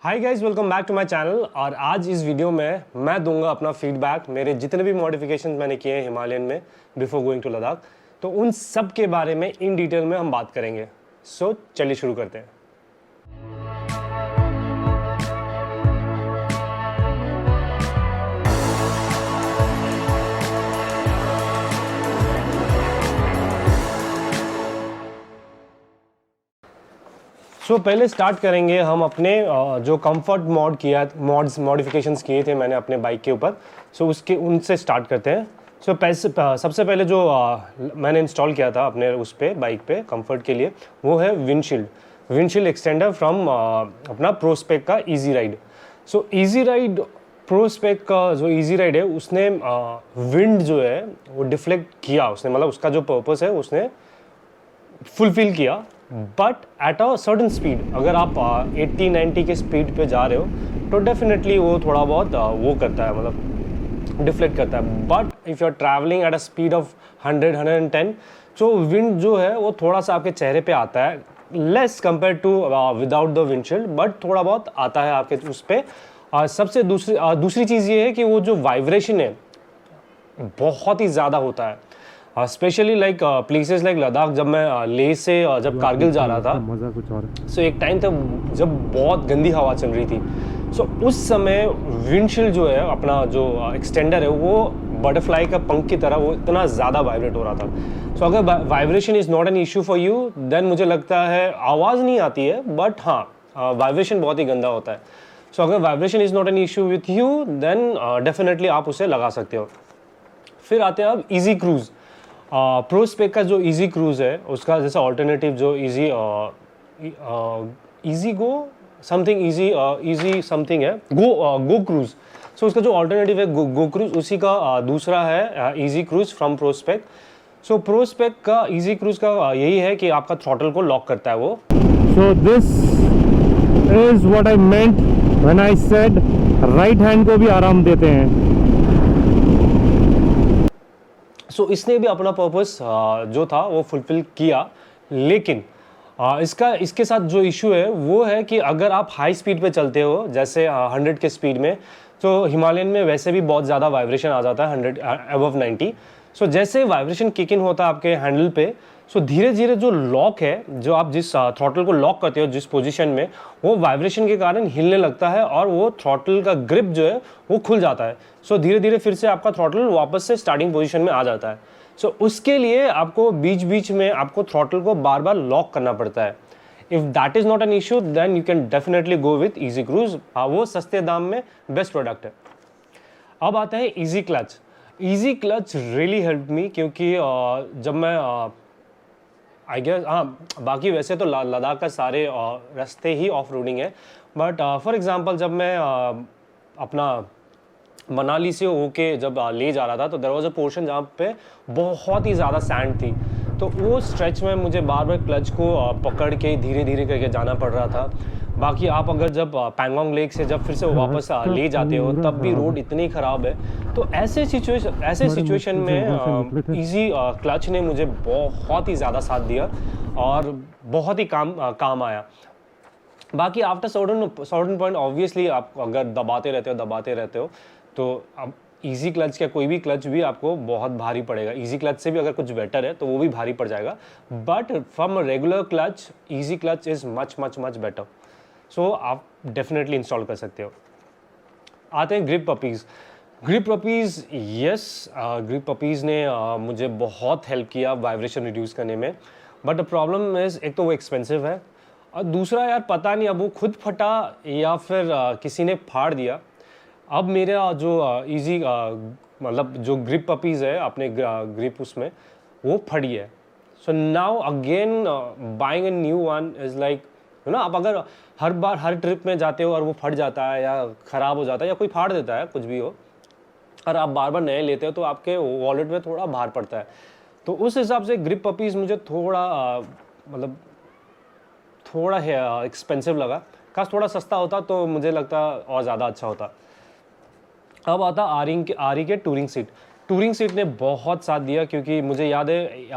Hi guys, welcome back to my channel. और आज इस वीडियो में मैं दूंगा अपना फीडबैक मेरे जितने भी मॉडिफिकेशन मैंने किए हैं हिमालयन में बिफोर गोइंग टू लद्दाख। तो उन सब के बारे में इन डिटेल में हम बात करेंगे। सो चलिए शुरू करते हैं। पहले स्टार्ट करेंगे हम अपने जो कंफर्ट मॉडिफिकेशंस किए थे मैंने अपने बाइक के ऊपर। उसके उनसे स्टार्ट करते हैं। सबसे पहले जो मैंने इंस्टॉल किया था अपने उस पे बाइक पे कंफर्ट के लिए, वो है विंडशील्ड एक्सटेंडर फ्रॉम अपना प्रोस्पेक का इजी राइड। इजी राइड प्रोस्पेक का जो इजी राइड है उसने विंड जो है वो डिफ्लेक्ट किया, उसने मतलब उसका जो पर्पस है उसने फुलफिल किया, but at a certain speed. अगर आप 80-90 के स्पीड पे जा रहे हो तो डेफिनेटली वो थोड़ा बहुत वो करता है, मतलब डिफ्लेक्ट करता है। But if you are travelling at a speed of 100-110, जो विंड जो है वो थोड़ा सा आपके चेहरे पे आता है, less compare to without the windshield, but थोड़ा बहुत आता है आपके उस पर। सबसे दूसरी चीज़ ये है कि वो जो वाइब्रेशन है बहुत ही ज़्यादा होता है, specially like places like Ladakh. जब मैं लेह से जब कारगिल जा रहा था, मज़ा कुछ और है। एक टाइम था जब बहुत गंदी हवा चल रही थी। उस समय विंडशील्ड जो है अपना जो एक्सटेंडर है वो बटरफ्लाई का पंख की तरह वो इतना ज़्यादा वाइब्रेट हो रहा था। अगर vibration is not an issue for you, then मुझे लगता है आवाज़ नहीं आती है, बट हाँ वाइब्रेशन बहुत ही गंदा होता है। अगर vibration is not an issue with you, then definitely आप उसे लगा सकते हो। फिर आते हैं अब ईजी क्रूज़। प्रोस्पेक का जो इजी क्रूज़ है उसका जैसा ऑल्टरनेटिव जो इजी गो समथिंग है, गो क्रूज़। उसका जो ऑल्टरनेटिव है गो क्रूज़, उसी का दूसरा है इजी क्रूज़ फ्रॉम प्रोस्पेक। प्रोस्पेक का इजी क्रूज़ का यही है कि आपका थ्रॉटल को लॉक करता है वो। So this is what I meant when I said right hand को भी आराम देते हैं। इसने भी अपना पर्पस जो था वो फुलफिल किया, लेकिन इसके साथ जो इशू है वो है कि अगर आप हाई स्पीड पे चलते हो, जैसे 100 के स्पीड में, तो हिमालयन में वैसे भी बहुत ज़्यादा वाइब्रेशन आ जाता है 100 अबव 90। जैसे वाइब्रेशन किक इन होता है आपके हैंडल पे, धीरे धीरे जो लॉक है, जो आप जिस थ्रॉटल को लॉक करते हो जिस पोजीशन में, वो वाइब्रेशन के कारण हिलने लगता है और वो थ्रॉटल का ग्रिप जो है वो खुल जाता है। धीरे धीरे फिर से आपका थ्रॉटल वापस से स्टार्टिंग पोजीशन में आ जाता है। उसके लिए आपको बीच बीच में आपको थ्रॉटल को बार बार लॉक करना पड़ता है। If that is not an issue, then you can definitely go with easy cruise. वो सस्ते दाम में बेस्ट प्रोडक्ट है। अब आता है easy clutch. Easy clutch really help me, क्योंकि जब मैं आई गेस बाकी वैसे तो लद्दाख का सारे रास्ते ही ऑफ रोडिंग है, बट फॉर एग्जांपल जब मैं अपना मनाली से होके जब ले जा रहा था, तो देयर वाज अ पोर्शन जहाँ पे बहुत ही ज़्यादा सैंड थी। तो वो स्ट्रेच में मुझे बार बार क्लच को पकड़ के धीरे धीरे करके जाना पड़ रहा था। बाकी आप अगर जब पैंगोंग लेक से जब फिर से वापस ले जाते हो, तब भी रोड इतनी ख़राब है। तो ऐसे सिचुएशन में इजी क्लच ने मुझे बहुत ही ज़्यादा साथ दिया और बहुत ही काम आया। बाकी आफ्टर सर्टेन पॉइंट ऑब्वियसली आप अगर दबाते रहते हो तो अब इजी क्लच का कोई भी क्लच भी आपको बहुत भारी पड़ेगा। इजी क्लच से भी अगर कुछ बेटर है तो वो भी भारी पड़ जाएगा, but from regular clutch easy clutch is much much much better. आप डेफिनेटली इंस्टॉल कर सकते हो। आते हैं grip puppies. Yes, grip puppies ने मुझे बहुत हेल्प किया वाइब्रेशन रिड्यूस करने में, बट द प्रॉब्लम इज़, एक तो वो एक्सपेंसिव है, और दूसरा यार पता नहीं अब वो खुद फटा या फिर किसी ने फाड़ दिया। अब मेरा जो इजी मतलब जो ग्रिप पपीज़ है अपने ग्रिप उसमें वो फटी है। Now again buying a new one is like, आप अगर हर बार हर ट्रिप में जाते हो और वो फट जाता है या ख़राब हो जाता है या कोई फाड़ देता है, कुछ भी हो, और आप बार बार नए लेते हो तो आपके वॉलेट में थोड़ा भार पड़ता है। तो उस हिसाब से ग्रिप पपीज़ मुझे थोड़ा मतलब थोड़ा एक्सपेंसिव लगा। काश थोड़ा सस्ता होता तो मुझे लगता और ज़्यादा अच्छा होता। अब आता आरी के टूरिंग सीट ने बहुत साथ दिया, क्योंकि मुझे याद है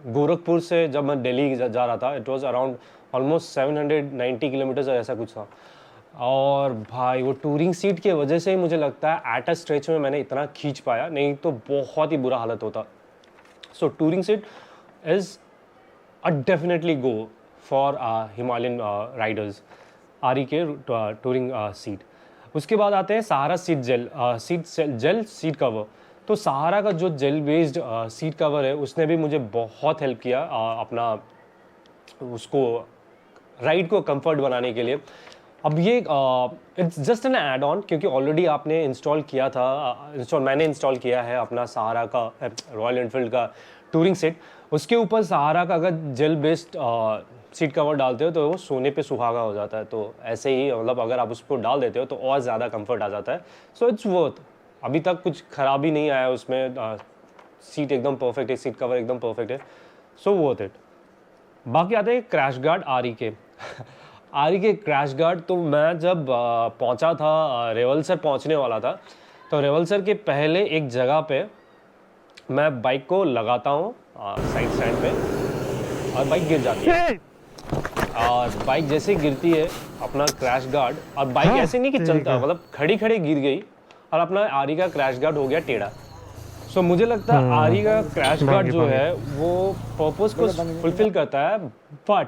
गोरखपुर से जब मैं दिल्ली जा रहा था, it was around almost 790 kilometres ऐसा कुछ था। और भाई वो टूरिंग सीट की वजह से ही मुझे लगता है एट अ स्ट्रेच में मैंने इतना खींच पाया, नहीं तो बहुत ही बुरा हालत होता। So touring seat is a definitely go for Himalayan riders, आरी के टूरिंग सीट। उसके बाद आते हैं Sahara seat gel seat cover. तो सहारा का जो जेल बेस्ड सीट कवर है उसने भी मुझे बहुत हेल्प किया अपना उसको राइड को कंफर्ट बनाने के लिए। अब ये it's just an add on, क्योंकि ऑलरेडी आपने इंस्टॉल किया था, मैंने इंस्टॉल किया है अपना सहारा का रॉयल एनफील्ड का टूरिंग सेट। उसके ऊपर सहारा का अगर जेल बेस्ड सीट कवर डालते हो तो वो सोने पे सुहागा हो जाता है। तो ऐसे ही मतलब अगर आप उसको डाल देते हो तो और ज़्यादा कंफर्ट आ जाता है। So it's worth. अभी तक कुछ खराबी नहीं आया उसमें, सीट एकदम परफेक्ट है, सीट कवर एकदम परफेक्ट है। सो वर्थ इट। बाकी आते हैं क्रैश गार्ड आरी के आरी के क्रैश गार्ड। तो मैं जब पहुंचा था, रेवलसर पहुंचने वाला था, तो रेवलसर के पहले एक जगह पे मैं बाइक को लगाता हूँ साइड स्टैंड पे और बाइक गिर जाती है। और बाइक जैसे गिरती है अपना क्रैश गार्ड, और बाइक ऐसे नहीं कि चलता, मतलब खड़ी खड़ी गिर गई और अपना आरी का क्रैश गार्ड हो गया टेढ़ा। सो मुझे लगता है आरी का क्रैश गार्ड जो है वो पर्पस को फुलफिल करता है, बट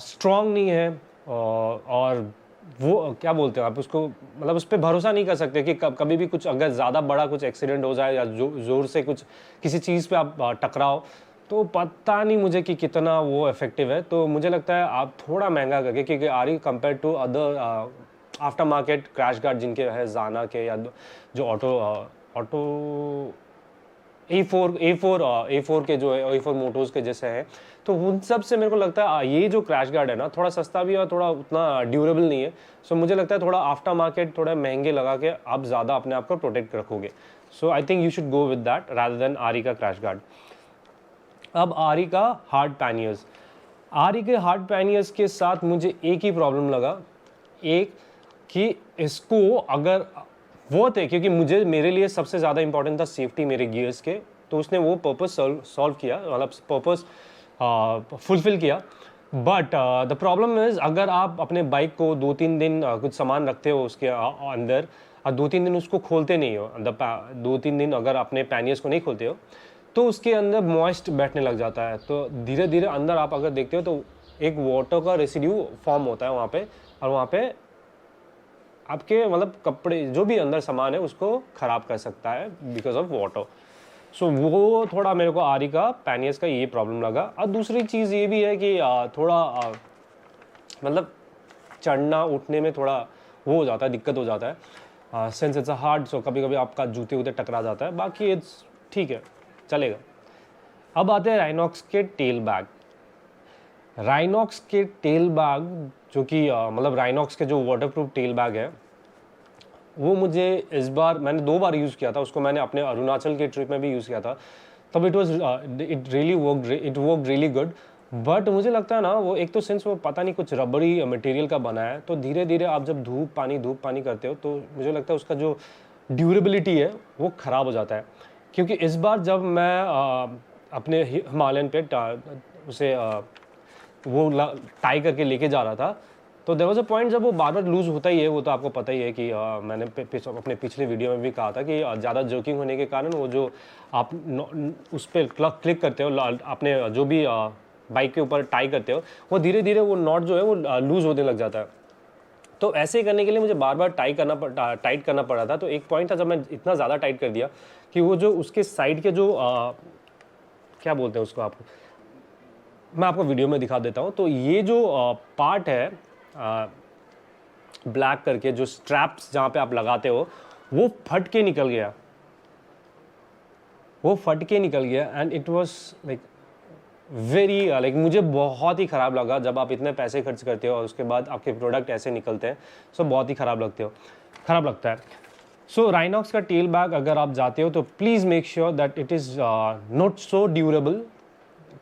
स्ट्रॉन्ग नहीं है। और वो क्या बोलते हैं आप उसको, मतलब उस पर भरोसा नहीं कर सकते कि कभी भी कुछ अगर ज़्यादा बड़ा कुछ एक्सीडेंट हो जाए या ज़ोर से कुछ किसी चीज़ पे आप टकराओ, तो पता नहीं मुझे कि कितना वो इफेक्टिव है। तो मुझे लगता है आप थोड़ा महंगा करके, क्योंकि आरी compare to other after market crash guard जिनके है जाना के या जो ऑटो A4 के जो है A4 मोटोर्स के जैसे हैं, तो उन सब से मेरे को लगता है ये जो क्रैश गार्ड है ना थोड़ा सस्ता भी है और थोड़ा उतना ड्यूरेबल नहीं है। सो मुझे लगता है थोड़ा आफ्टर मार्केट थोड़ा महंगे लगा के आप ज़्यादा अपने आप को प्रोटेक्ट रखोगे। So I think you should go with that rather than आरी का क्रैश गार्ड। अब आरी का हार्ड पैनियर्स। आरी के हार्ड पैनियर्स के साथ मुझे एक ही प्रॉब्लम लगा, एक कि इसको अगर वो थे, क्योंकि मेरे लिए सबसे ज़्यादा इंपॉर्टेंट था सेफ्टी मेरे गियर्स के, तो उसने वो पर्पस सॉल्व किया, मतलब पर्पस फुलफिल किया। बट द प्रॉब्लम इज़ अगर आप अपने बाइक को 2-3 दिन कुछ सामान रखते हो उसके अंदर और 2-3 दिन उसको खोलते नहीं हो, 2-3 दिन अगर अपने पैनियर्स को नहीं खोलते हो तो उसके अंदर मॉइस्ट बैठने लग जाता है। तो धीरे धीरे अंदर आप अगर देखते हो तो एक वाटर का रेसिड्यू फॉर्म होता है वहाँ पे, और वहाँ पे आपके मतलब कपड़े जो भी अंदर सामान है उसको ख़राब कर सकता है बिकॉज ऑफ वाटर। सो वो थोड़ा मेरे को आरी का पैनियर्स का ये प्रॉब्लम लगा। और दूसरी चीज़ ये भी है कि थोड़ा मतलब चढ़ना उठने में थोड़ा वो हो जाता है, दिक्कत हो जाता है, सिंस इट्स अ हार्ड। सो कभी कभी आपका जूते वूते टकरा जाता है, बाकी इट्स ठीक है, चलेगा। अब आते हैं राइनॉक्स के टेल बैग। राइनॉक्स के टेल बैग जो कि मतलब राइनॉक्स के जो वाटरप्रूफ टेल बैग है वो मुझे इस बार मैंने 2 बार यूज़ किया था। उसको मैंने अपने अरुणाचल के ट्रिप में भी यूज़ किया था, तब it work really good. But मुझे लगता है ना वो एक तो सिंस वो पता नहीं कुछ रबड़ी मटेरियल का बना है, तो धीरे धीरे आप जब धूप पानी करते हो तो मुझे लगता है उसका जो ड्यूरेबिलिटी है वो ख़राब हो जाता है। क्योंकि इस बार जब मैं अपने हिमालयन पे उसे वो टाई करके लेके जा रहा था, तो देयर वाज अ पॉइंट जब वो बार बार लूज़ होता ही है। वो तो आपको पता ही है कि मैंने अपने पिछले वीडियो में भी कहा था कि ज़्यादा जर्किंग होने के कारण वो जो आप उस पर क्लिक करते हो, अपने जो भी बाइक के ऊपर टाई करते हो, वो धीरे धीरे वो नॉट जो है वो लूज़ होने लग जाता है। तो ऐसे ही करने के लिए मुझे बार बार टाइट करना पड़ रहा था। तो एक पॉइंट था जब मैं इतना ज़्यादा टाइट कर दिया कि वो जो उसके साइड के जो क्या बोलते हैं उसको, आपको मैं आपको वीडियो में दिखा देता हूँ। तो ये जो पार्ट है ब्लैक करके जो स्ट्रैप्स जहाँ पे आप लगाते हो वो फट के निकल गया and it was like very like मुझे बहुत ही ख़राब लगा जब आप इतने पैसे खर्च करते हो और उसके बाद आपके प्रोडक्ट ऐसे निकलते हैं। सो बहुत ही ख़राब लगता है। सो राइनॉक्स का टेल बैग अगर आप जाते हो तो please make sure that it is not so durable,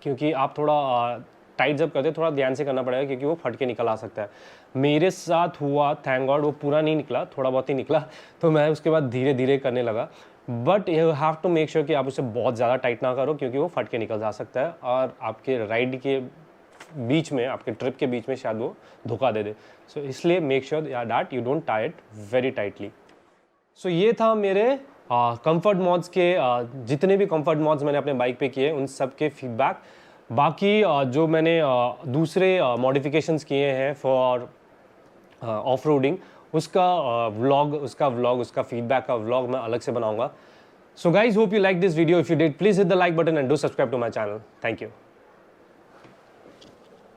क्योंकि आप थोड़ा टाइट जब करते थोड़ा ध्यान से करना पड़ेगा क्योंकि वो फट के निकल आ सकता है। मेरे साथ हुआ, थैंक गॉड वो पूरा नहीं निकला, थोड़ा बहुत ही निकला, तो मैं उसके बाद धीरे धीरे करने लगा। But you have to make sure कि आप उसे बहुत ज़्यादा टाइट ना करो क्योंकि वो फट के निकल जा सकता है और आपके राइड के बीच में, आपके ट्रिप के बीच में शायद वो धोखा दे दे। सो इसलिए make sure that you don't tie it very tightly. So ये था मेरे कंफर्ट मोड्स के जितने भी कंफर्ट मोड्स मैंने अपने बाइक पे किए उन सब के फीडबैक। बाकी जो मैंने दूसरे मॉडिफिकेशंस किए हैं फॉर ऑफ रोडिंग, उसका व्लॉग, उसका फीडबैक का व्लॉग मैं अलग से बनाऊंगा। So guys, hope you like this video. If you did, please hit the like button and do subscribe to my channel. Thank you.